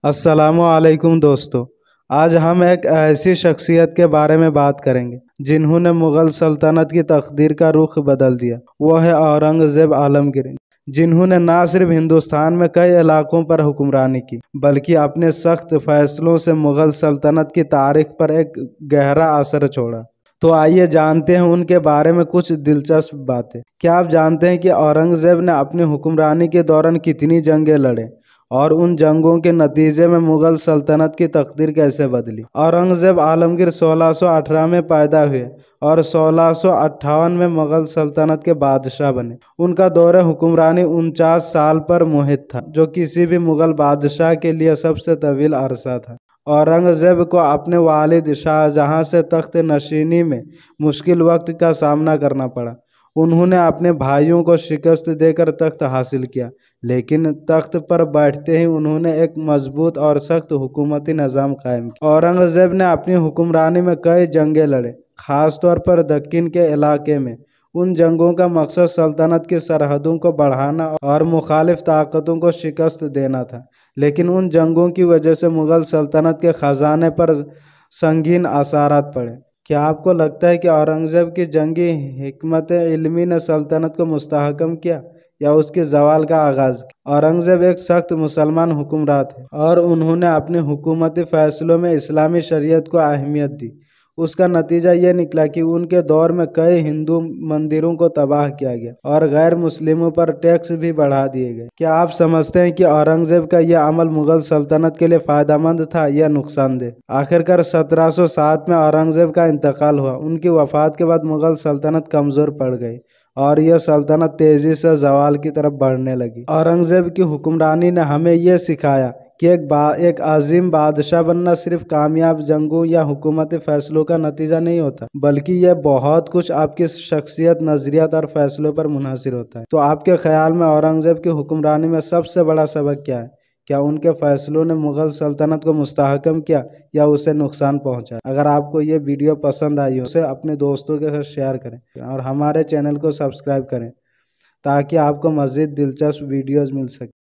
अस्सलामुअलैकुम दोस्तों। आज हम एक ऐसी शख्सियत के बारे में बात करेंगे जिन्होंने मुग़ल सल्तनत की तकदीर का रुख बदल दिया। वो है औरंगज़ेब आलमगीर, जिन्होंने न सिर्फ हिंदुस्तान में कई इलाकों पर हुक्मरानी की बल्कि अपने सख्त फैसलों से मुग़ल सल्तनत की तारीख पर एक गहरा असर छोड़ा। तो आइए जानते हैं उनके बारे में कुछ दिलचस्प बातें। क्या आप जानते हैं कि औरंगज़ेब ने अपनी हुक्मरानी के दौरान कितनी जंगें लड़े और उन जंगों के नतीजे में मुग़ल सल्तनत की तकदीर कैसे बदली? औरंगज़ेब आलमगीर 1618 में पैदा हुए और 1658 में मुग़ल सल्तनत के बादशाह बने। उनका दौर हुक्मरानी 49 साल पर मुहित था, जो किसी भी मुग़ल बादशाह के लिए सबसे तवील अरसा था। औरंगज़ेब को अपने वालिद शाहजहां से तख्त नशीनी में मुश्किल वक्त का सामना करना पड़ा। उन्होंने अपने भाइयों को शिकस्त देकर तख्त हासिल किया, लेकिन तख्त पर बैठते ही उन्होंने एक मजबूत और सख्त हुकूमती निज़ाम कायम किया। औरंगज़ेब ने अपनी हुक्मरानी में कई जंगें लड़े, ख़ासतौर पर दक्कन के इलाके में। उन जंगों का मकसद सल्तनत की सरहदों को बढ़ाना और मुखालिफ ताकतों को शिकस्त देना था, लेकिन उन जंगों की वजह से मुग़ल सल्तनत के ख़जाने पर संगीन असरात पड़े। क्या आपको लगता है कि औरंगज़ेब की जंगी हिकमत इल्मी ने सल्तनत को मुस्तहकम किया या उसके ज़वाल का आगाज़ किया? औरंगज़ेब एक सख्त मुसलमान हुक्मरान थे और उन्होंने अपने हुकूमती फ़ैसलों में इस्लामी शरीयत को अहमियत दी। उसका नतीजा ये निकला कि उनके दौर में कई हिंदू मंदिरों को तबाह किया गया और गैर मुस्लिमों पर टैक्स भी बढ़ा दिए गए। क्या आप समझते हैं कि औरंगज़ेब का यह अमल मुग़ल सल्तनत के लिए फ़ायदेमंद था या नुकसानदेह? आखिरकार 1707 में औरंगज़ेब का इंतकाल हुआ। उनकी वफ़ात के बाद मुग़ल सल्तनत कमज़ोर पड़ गई और यह सल्तनत तेज़ी से ज़वाल की तरफ बढ़ने लगी। औरंगज़ेब की हुक्मरानी ने हमें यह सिखाया कि एक अजीम बादशाह बनना सिर्फ कामयाब जंगों या हुकूमती फ़ैसलों का नतीजा नहीं होता, बल्कि यह बहुत कुछ आपकी शख्सियत, नज़रियात और फ़ैसलों पर मुनहसर होता है। तो आपके ख्याल में औरंगज़ेब की हुक्मरानी में सबसे बड़ा सबक क्या है? क्या उनके फ़ैसलों ने मुग़ल सल्तनत को मुस्तहकम किया या उसे नुकसान पहुंचाया? अगर आपको ये वीडियो पसंद आई हो उसे अपने दोस्तों के साथ शेयर करें और हमारे चैनल को सब्सक्राइब करें ताकि आपको मज़ीद दिलचस्प वीडियोज़ मिल सके।